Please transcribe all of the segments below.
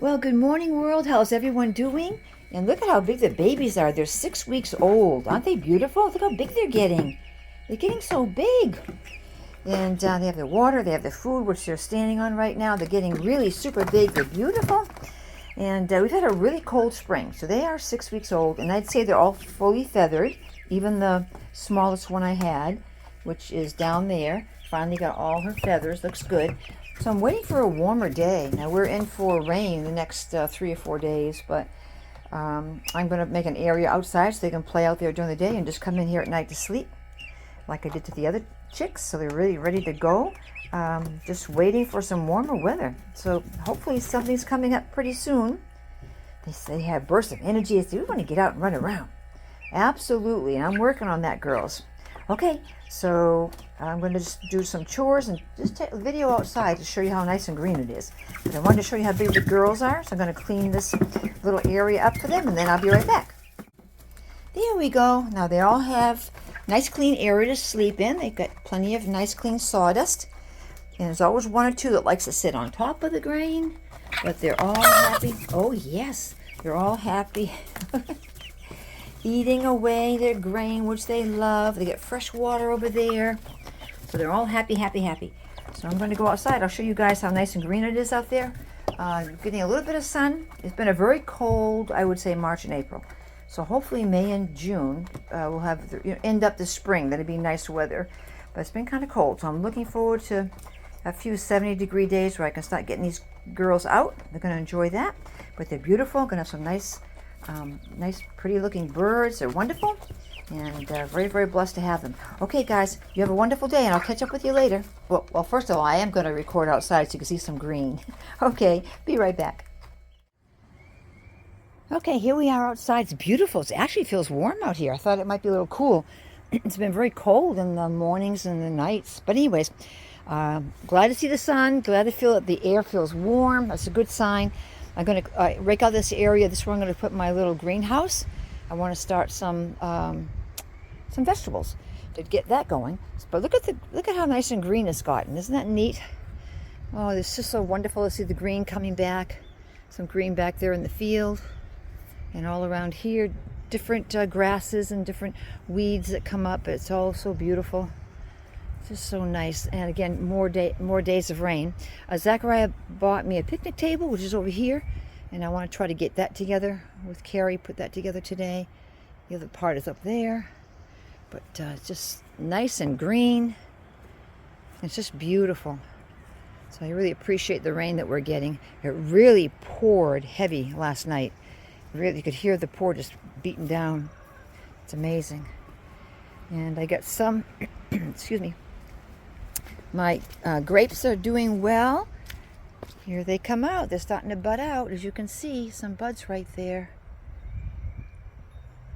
Well, good morning, world. How's everyone doing? And look at how big the babies are. They're 6 weeks old. Aren't they beautiful? Look how big they're getting. They're getting so big. And they have their water, they have their food, which they're standing on right now. They're getting really super big. They're beautiful. And we've had a really cold spring. So they are 6 weeks old. And I'd say they're all fully feathered. Even the smallest one I had, which is down there, finally got all her feathers. Looks good. So I'm waiting for a warmer day. Now we're in for rain the next 3 or 4 days, but I'm going to make an area outside so they can play out there during the day and just come in here at night to sleep, like I did to the other chicks. So they're really ready to go. Just waiting for some warmer weather. So hopefully something's coming up pretty soon. They say they have bursts of energy. They say, we want to get out and run around. Absolutely, and I'm working on that, girls. Okay, so I'm going to just do some chores and just take a video outside to show you how nice and green it is. But I wanted to show you how big the girls are, so I'm going to clean this little area up for them, and then I'll be right back. There we go. Now they all have nice clean area to sleep in. They've got plenty of nice clean sawdust. And there's always one or two that likes to sit on top of the grain, but they're all happy. Oh yes, they're all happy. Eating away their grain, which they love. They get fresh water over there. So they're all happy, happy, happy. So I'm going to go outside. I'll show you guys how nice and green it is out there. Getting a little bit of sun. It's been a very cold, I would say, March and April. So hopefully May and June we'll have end up the spring. That'd be nice weather. But it's been kind of cold. So I'm looking forward to a few 70-degree days where I can start getting these girls out. They're going to enjoy that. But they're beautiful. Going to have some nice pretty looking birds. They're wonderful, and very, very blessed to have them. Okay, guys, you have a wonderful day, and I'll catch up with you later. Well, first of all, I am going to record outside so you can see some green. Okay, be right back. Okay, here we are outside. It's beautiful. It actually feels warm out here. I thought it might be a little cool. It's been very cold in the mornings and the nights. But anyways, glad to see the sun. Glad to feel that the air feels warm. That's a good sign. I'm going to rake out this area. This is where I'm going to put my little greenhouse. I want to start some vegetables to get that going. But look at how nice and green it's gotten. Isn't that neat? Oh, it's just so wonderful to see the green coming back. Some green back there in the field, and all around here, different grasses and different weeds that come up. It's all so beautiful. Just so nice. And again, more days of rain. Zachariah bought me a picnic table, which is over here, and I want to try to get that together with Carrie. Put that together today. The other part is up there, but it's just nice and green. It's just beautiful. So I really appreciate the rain that we're getting. It really poured heavy last night. Really, you could hear the pour just beating down. It's amazing. And I got some excuse me. My grapes are doing well. Here they come out. They're starting to bud out. As you can see, some buds right there.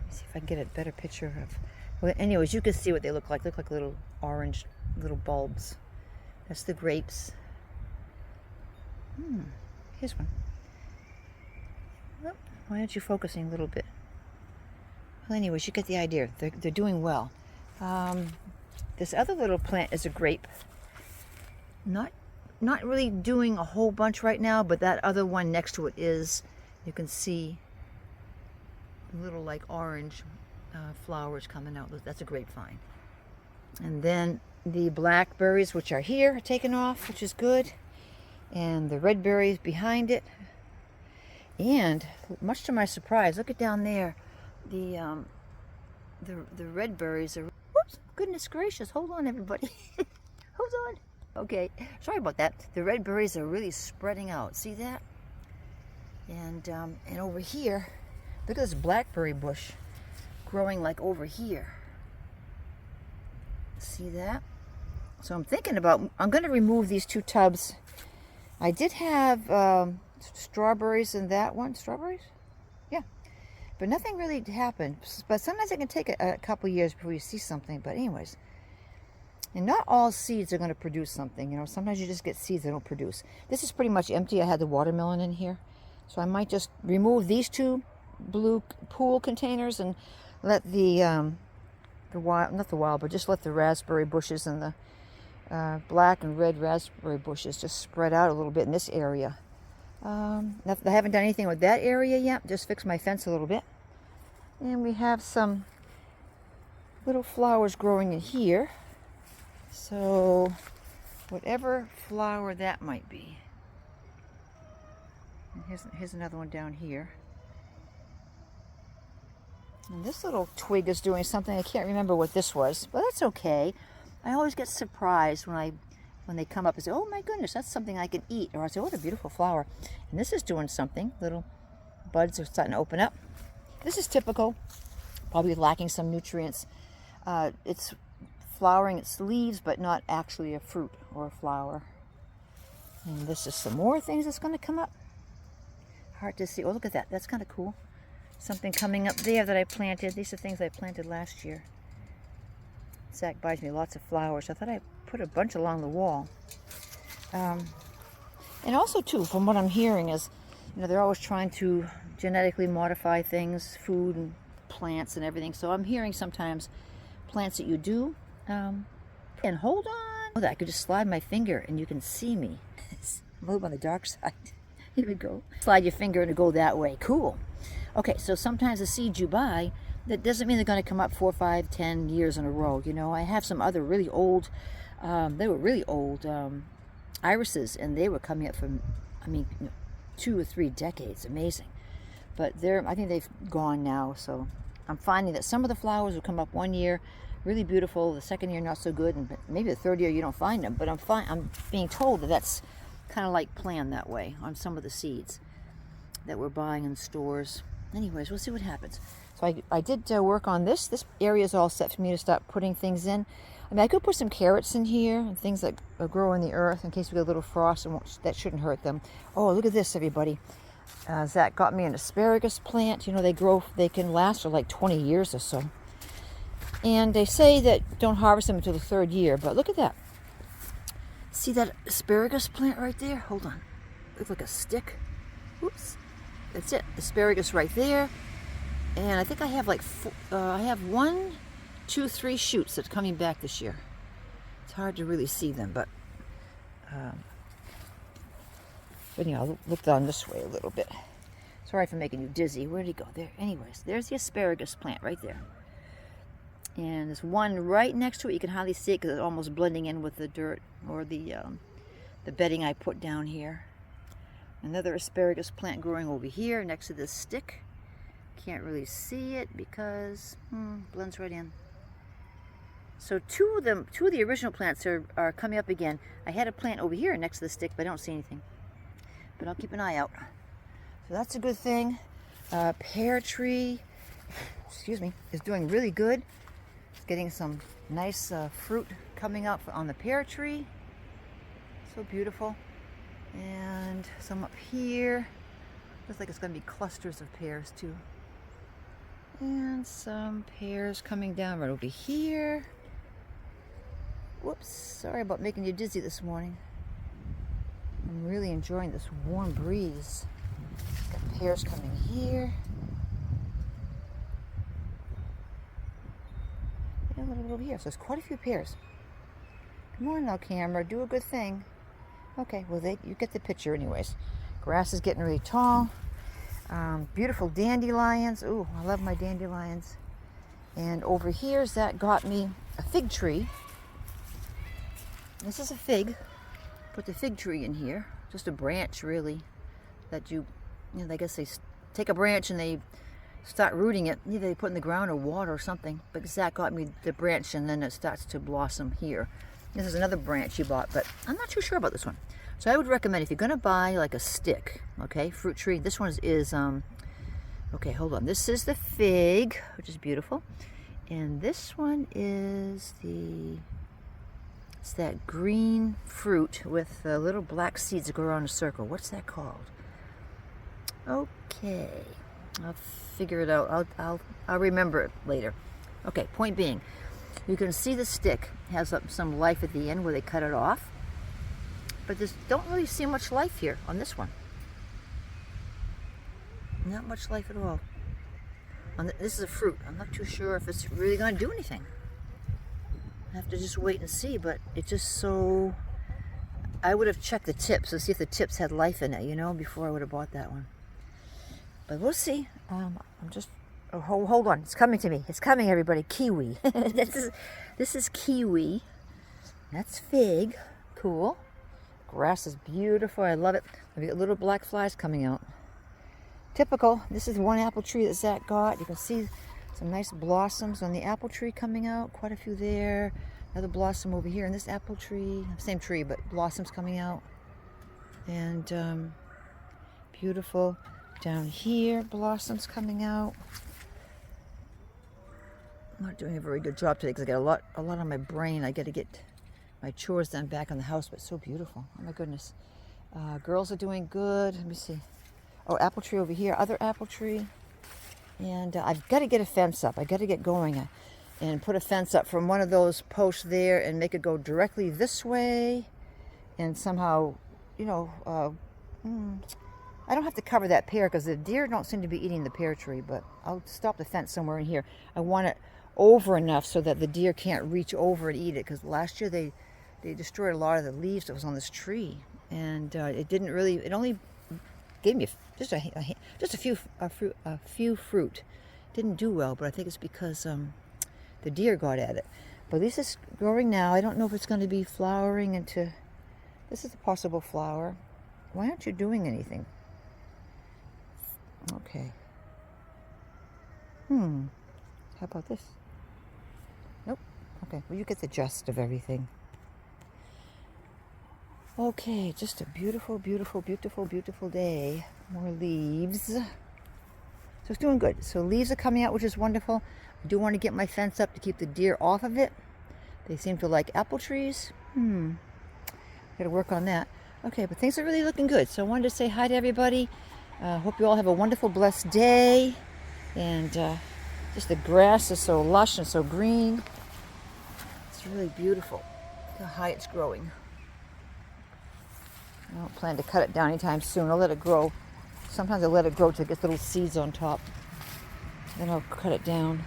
Let's see if I can get a better picture of... Well, anyways, you can see what they look like. They look like little orange little bulbs. That's the grapes. Here's one. Oh, why aren't you focusing a little bit? Well, anyways, you get the idea. They're doing well. This other little plant is a grape. Not really doing a whole bunch right now, but that other one next to it is. You can see little like orange flowers coming out. That's a grapevine. And then the blackberries, which are here, are taken off, which is good. And the red berries behind it. And much to my surprise, look at down there. The red berries are... Whoops! Goodness gracious! Hold on, everybody. Hold on. Okay, sorry about that. The red berries are really spreading out. See that? And over here, look at this blackberry bush growing like over here. See that? So I'm thinking about... I'm going to remove these two tubs. I did have strawberries in that one. Strawberries? Yeah. But nothing really happened. But sometimes it can take a couple years before you see something. But anyways, and not all seeds are going to produce something. You know, sometimes you just get seeds that don't produce. This is pretty much empty. I had the watermelon in here. So I might just remove these two blue pool containers and let just let the raspberry bushes and the black and red raspberry bushes just spread out a little bit in this area. I haven't done anything with that area yet. Just fixed my fence a little bit. And we have some little flowers growing in here. So whatever flower that might be. And here's another one down here. And this little twig is doing something. I can't remember what this was, but that's okay. I always get surprised when they come up and say, oh my goodness, that's something I can eat. Or I say, oh, what a beautiful flower. And this is doing something. Little buds are starting to open up. This is typical, probably lacking some nutrients. It's flowering its leaves, but not actually a fruit or a flower. And this is some more things that's going to come up. Hard to see. Oh, look at that. That's kind of cool. Something coming up there that I planted. These are things I planted last year. Zach buys me lots of flowers. I thought I put a bunch along the wall. And also, too, from what I'm hearing is, they're always trying to genetically modify things, food and plants and everything. So I'm hearing sometimes plants that you do. And hold on. I could just slide my finger and you can see me. Move on the dark side. Here we go. Slide your finger and go that way. Cool. Okay, so sometimes the seeds you buy, that doesn't mean they're going to come up 4, 5, 10 years in a row. I have some other really old, they were really old irises, and they were coming up from, 2 or 3 decades. Amazing. But I think they've gone now, so I'm finding that some of the flowers will come up 1 year, really beautiful, the second year not so good, and maybe the third year you don't find them. But I'm being told that that's kind of like planned that way on some of the seeds that we're buying in stores. Anyways, we'll see what happens. So I did work on this. This area is all set for me to start putting things in. I could put some carrots in here and things that grow in the earth in case we get a little frost, and that shouldn't hurt them. Oh, look at this, everybody. Zach got me an asparagus plant. They can last for like 20 years or so. And they say that don't harvest them until the 3rd year, but look at that. See that asparagus plant right there? Hold on. Looks like a stick. Oops. That's it. Asparagus right there. And I think I have I have 1, 2, 3 shoots that's coming back this year. It's hard to really see them, but I'll look down this way a little bit. Sorry for making you dizzy. Where'd he go? There. Anyways, there's the asparagus plant right there. And there's one right next to it. You can hardly see it because it's almost blending in with the dirt or the bedding I put down here. Another asparagus plant growing over here next to this stick. Can't really see it because blends right in. So two of the original plants are coming up again. I had a plant over here next to the stick, but I don't see anything. But I'll keep an eye out. So that's a good thing. Pear tree, is doing really good. It's getting some nice fruit coming up on the pear tree. So beautiful. And some up here. Looks like it's going to be clusters of pears too. And some pears coming down right over here. Whoops, sorry about making you dizzy this morning. I'm really enjoying this warm breeze. Got pears coming here. And a little bit over here. So there's quite a few pears. Come on now, camera, do a good thing. Okay, well, you get the picture anyways. Grass is getting really tall. Beautiful dandelions. Ooh, I love my dandelions. And over here, Zach got me a fig tree. This is a fig. Put the fig tree in here. Just a branch, really. That I guess they take a branch and they start rooting it. Either they put in the ground or water or something. But Zach got me the branch and then it starts to blossom here. This is another branch he bought, but I'm not too sure about this one. So I would recommend if you're going to buy like a stick, okay, fruit tree. This one is okay, hold on. This is the fig, which is beautiful. And this one is it's that green fruit with the little black seeds that go around a circle. What's that called? Okay, I'll figure it out. I'll remember it later. Okay, point being, you can see the stick has some life at the end where they cut it off. But don't really see much life here on this one. Not much life at all. This is a fruit. I'm not too sure if it's really going to do anything. I have to just wait and see, but it's just so... I would have checked the tips to see if the tips had life in it, you know, before I would have bought that one. But we'll see. I'm just, oh, hold on, it's coming to me. It's coming, everybody. Kiwi. This is kiwi. That's fig. Cool. Grass is beautiful. I love it. We got little black flies coming out. Typical. This is one apple tree that Zach got. You can see some nice blossoms on the apple tree coming out. Quite a few there. Another blossom over here in this apple tree. Same tree, but blossoms coming out. And beautiful. Down here, blossoms coming out. I'm not doing a very good job today because I got a lot on my brain. I got to get my chores done back in the house, but it's so beautiful. Oh my goodness. Girls are doing good. Let me see. Oh, apple tree over here, other apple tree. And I've got to get a fence up. I got to get going and put a fence up from one of those posts there and make it go directly this way. And somehow, you know, I don't have to cover that pear because the deer don't seem to be eating the pear tree, but I'll stop the fence somewhere in here. I want it over enough so that the deer can't reach over and eat it, because last year they destroyed a lot of the leaves that was on this tree, and it didn't really, it only gave me just a few fruit. Didn't do well, but I think it's because the deer got at it. But this is growing now. I don't know if it's going to be flowering into, this is a possible flower. Why aren't you doing anything? Okay. How about this? Nope. Okay, well, you get the gist of everything. Okay, just a beautiful, beautiful, beautiful, beautiful day. More leaves. So it's doing good. So leaves are coming out, which is wonderful. I do want to get my fence up to keep the deer off of it. They seem to like apple trees. Got to work on that. Okay, but things are really looking good. So I wanted to say hi to everybody. Hope you all have a wonderful, blessed day. And just the grass is so lush and so green. It's really beautiful. Look how high it's growing. I don't plan to cut it down anytime soon. I'll let it grow. Sometimes I let it grow till it gets little seeds on top. Then I'll cut it down.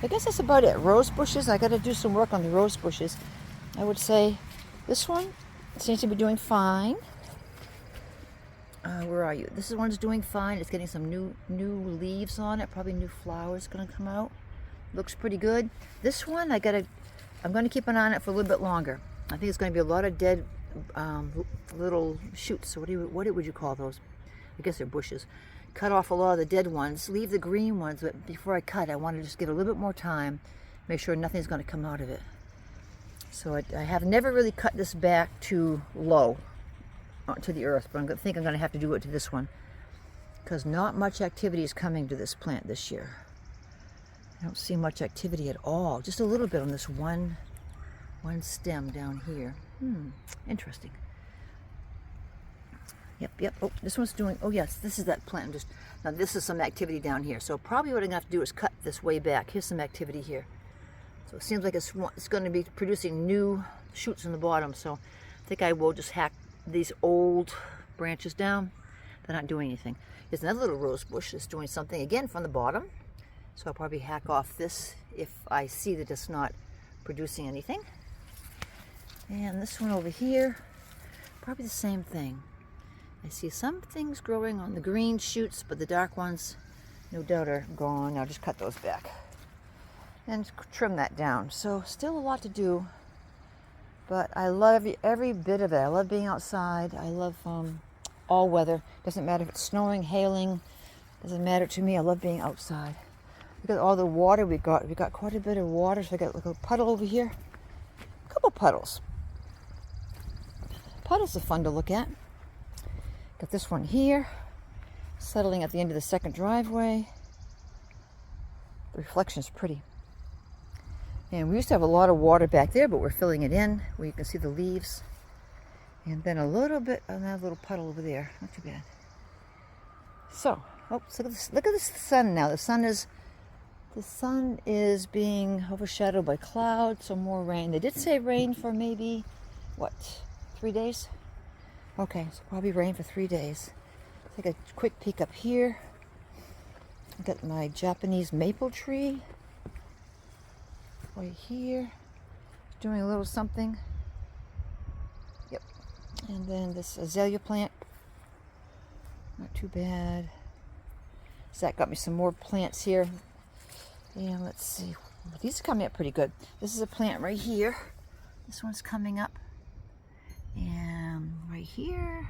I guess that's about it. Rose bushes, I got to do some work on the rose bushes. I would say this one seems to be doing fine. Where are you? This one's doing fine. It's getting some new leaves on it. Probably new flowers going to come out. Looks pretty good. This one, I'm going to keep an eye on it for a little bit longer. I think it's going to be a lot of dead little shoots. So what would you call those? I guess they're bushes. Cut off a lot of the dead ones. Leave the green ones. But before I cut, I want to just get a little bit more time. Make sure nothing's going to come out of it. So I have never really cut this back too low to the earth, but I think I'm going to have to do it to this one because not much activity is coming to this plant this year. I don't see much activity at all. Just a little bit on this one stem down here. Interesting. Yep. Oh, this one's doing, oh yes, this is that plant. Now this is some activity down here. So probably what I'm going to have to do is cut this way back. Here's some activity here. So it seems like it's going to be producing new shoots in the bottom. So I think I will just hack these old branches down. They're not doing anything. There's another little rose bush that's doing something again from the bottom. So I'll probably hack off this if I see that it's not producing anything. And this one over here, probably the same thing. I see some things growing on the green shoots, but the dark ones, no doubt, are gone. I'll just cut those back and trim that down. So still a lot to do, but I love every bit of it. I love being outside. I love all weather. Doesn't matter if it's snowing, hailing. Doesn't matter to me. I love being outside. Look at all the water we got. We got quite a bit of water. So I got like a puddle over here. A couple puddles. Puddles are fun to look at. Got this one here, settling at the end of the second driveway. The reflection is pretty. And we used to have a lot of water back there, but we're filling it in where you can see the leaves. And then a little bit, another little puddle over there. Not too bad. So, look at this. Look at the sun now. The sun is being overshadowed by clouds, so more rain. They did say rain for maybe, 3 days? Okay, so probably rain for 3 days. Take a quick peek up here. I've got my Japanese maple tree right here, doing a little something. Yep, And then this azalea plant, not too bad. Zach got me some more plants here. And let's see, these are coming up pretty good. This is a plant right here. This one's coming up. And right here,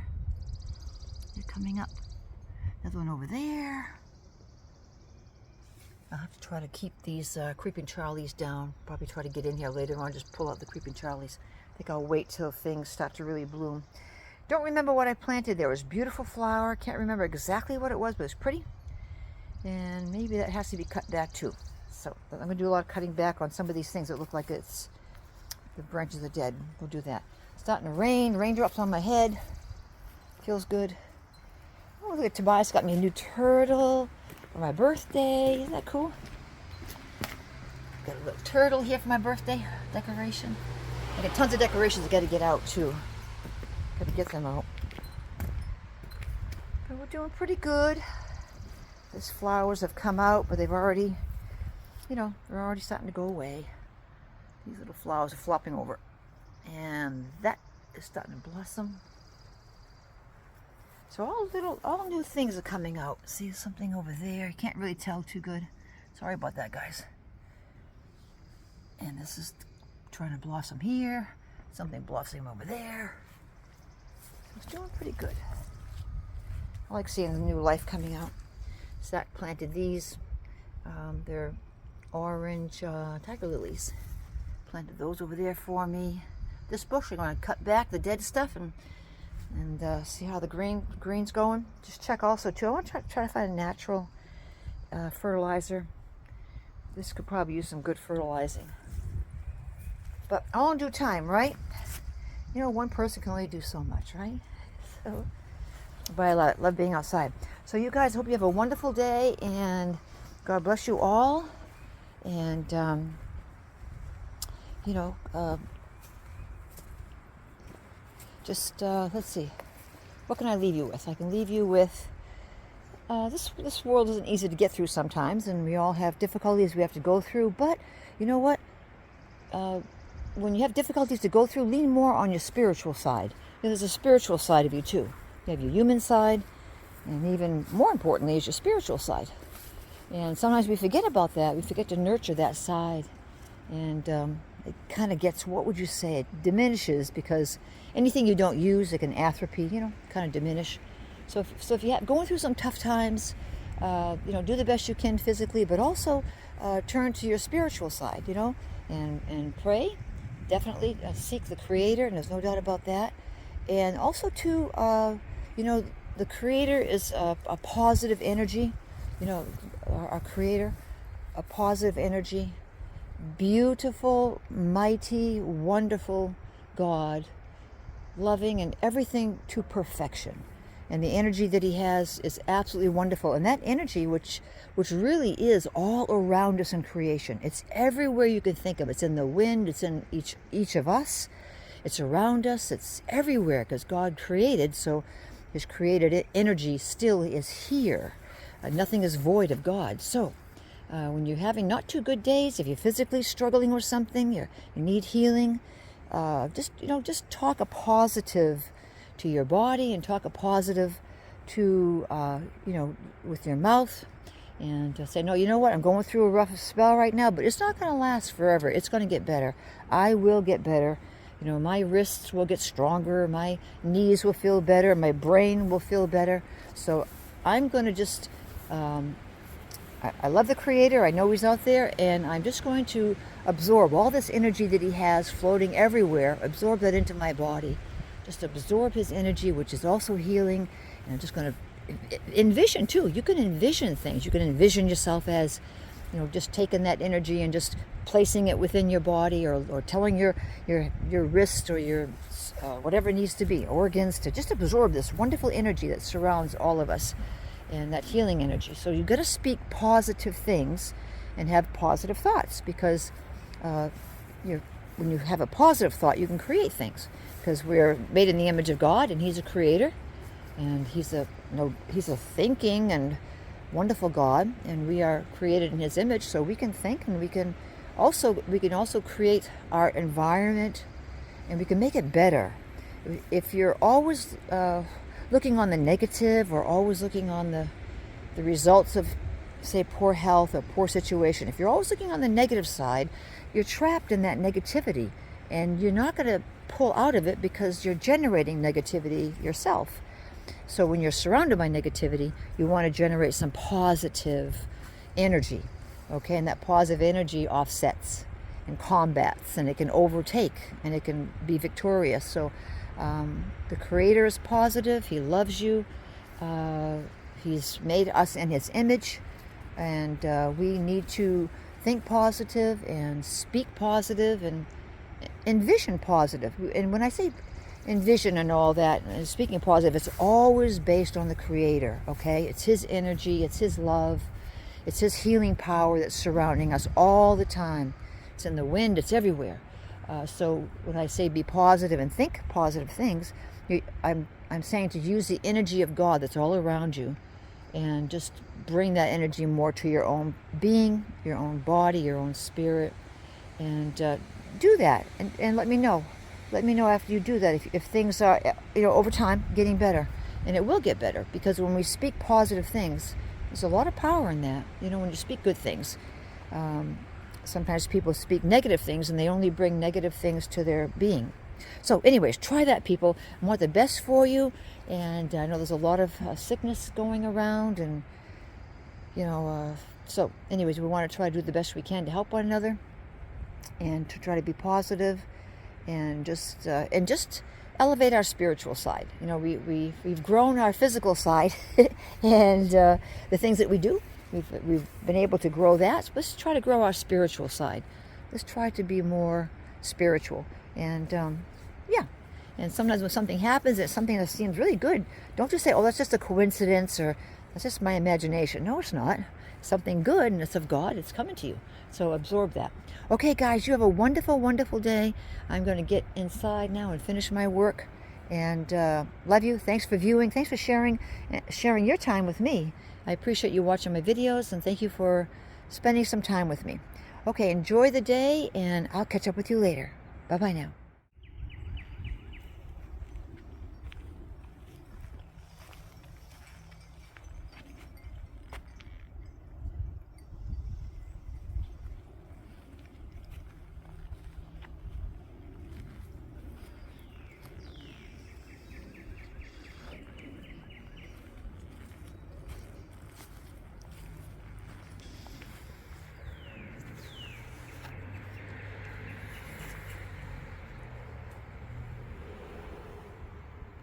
they're coming up. Another one over there. I'll have to try to keep these creeping Charlies down. Probably try to get in here later on, just pull out the creeping Charlies. I think I'll wait till things start to really bloom. Don't remember what I planted there. It was a beautiful flower. Can't remember exactly what it was, but it's pretty. And maybe that has to be cut back too. So I'm going to do a lot of cutting back on some of these things that look like it's the branches are dead. We'll do that. It's starting to rain. Raindrops on my head. Feels good. Oh, look at Tobias got me a new turtle for my birthday. Isn't that cool? Got a little turtle here for my birthday decoration. I got tons of decorations I got to get out too. Got to get them out. But we're doing pretty good. These flowers have come out, but they've already, you know, they're already starting to go away. These little flowers are flopping over. And that is starting to blossom. So all new things are coming out. See something over there? You can't really tell too good. Sorry about that, guys. And this is trying to blossom here. Something blossoming over there. So it's doing pretty good. I like seeing the new life coming out. Zach planted these. They're orange tiger lilies. Planted those over there for me. This bush, we're going to cut back the dead stuff and see how the green's going. Just check also too. I want to try to find a natural fertilizer. This could probably use some good fertilizing. But all in due time, right? You know, one person can only do so much, right? So, but I love being outside. So you guys, hope you have a wonderful day, and God bless you all. And you know, let's see. What can I leave you with? I can leave you with this world isn't easy to get through sometimes, and we all have difficulties we have to go through. But you know what? When you have difficulties to go through, lean more on your spiritual side. You know, there's a spiritual side of you too. You have your human side, and even more importantly is your spiritual side. And sometimes we forget about that. We forget to nurture that side. And it kind of gets, what would you say, it diminishes, because anything you don't use, it can atrophy, you know, kind of diminish. So if you're going through some tough times, you know, do the best you can physically, but also turn to your spiritual side, you know, and pray. Definitely seek the Creator, and there's no doubt about that. And also too, you know, the Creator is a positive energy. You know, our Creator, a positive energy, beautiful, mighty, wonderful God, loving and everything to perfection. And the energy that He has is absolutely wonderful. And that energy, which really is all around us in creation, it's everywhere you can think of. It's in the wind, it's in each of us, it's around us, it's everywhere, because God created, so His created energy still is here. Nothing is void of God. So when you're having not too good days, if you're physically struggling with something, you need healing, just talk a positive to your body, and talk a positive to with your mouth, and say, no, you know what, I'm going through a rough spell right now, but it's not going to last forever. It's going to get better. I will get better. You know, my wrists will get stronger, my knees will feel better, my brain will feel better. So I'm going to just I love the Creator. I know He's out there, and I'm just going to absorb all this energy that He has floating everywhere, absorb that into my body. Just absorb His energy, which is also healing. And I'm just going to envision too. You can envision things. You can envision yourself as, you know, just taking that energy and just placing it within your body, or telling your wrist or your whatever it needs to be, organs, to just absorb this wonderful energy that surrounds all of us, and that healing energy. So you've got to speak positive things and have positive thoughts, because when you have a positive thought, you can create things, because we're made in the image of God, and He's a creator, and He's a thinking and wonderful God, and we are created in His image, so we can think, and we can also create our environment, and we can make it better. if you're always looking on the negative, or always looking on the results of, say, poor health or poor situation, if you're always looking on the negative side, you're trapped in that negativity, and you're not going to pull out of it because you're generating negativity yourself. So when you're surrounded by negativity, you want to generate some positive energy, okay? And that positive energy offsets and combats, and it can overtake, and it can be victorious. So the Creator is positive. He loves you. He's made us in His image, and we need to think positive and speak positive and envision positive. And when I say envision and all that, and speaking positive, it's always based on the Creator, okay? It's His energy, it's His love, it's His healing power that's surrounding us all the time. It's in the wind, it's everywhere. So when I say be positive and think positive things, I'm saying to use the energy of God that's all around you, and just bring that energy more to your own being, your own body, your own spirit, and do that, and let me know. Let me know after you do that if things are, over time getting better. And it will get better, because when we speak positive things, there's a lot of power in that. When you speak good things. Sometimes people speak negative things, and they only bring negative things to their being. So anyways, try that, people. I want the best for you, and I know there's a lot of sickness going around, and so anyways, we want to try to do the best we can to help one another, and to try to be positive, and just elevate our spiritual side. We've grown our physical side and the things that we do, we've been able to grow that. So let's try to grow our spiritual side. Let's try to be more spiritual. And and sometimes when something happens, it's something that seems really good, don't just say, oh, that's just a coincidence, or that's just my imagination. No, it's not. Something good, and it's of God. It's coming to you. So absorb that. Okay, guys, you have a wonderful, wonderful day. I'm going to get inside now and finish my work. And love you. Thanks for viewing. Thanks for sharing your time with me. I appreciate you watching my videos, and thank you for spending some time with me. Okay, enjoy the day, and I'll catch up with you later. Bye-bye now.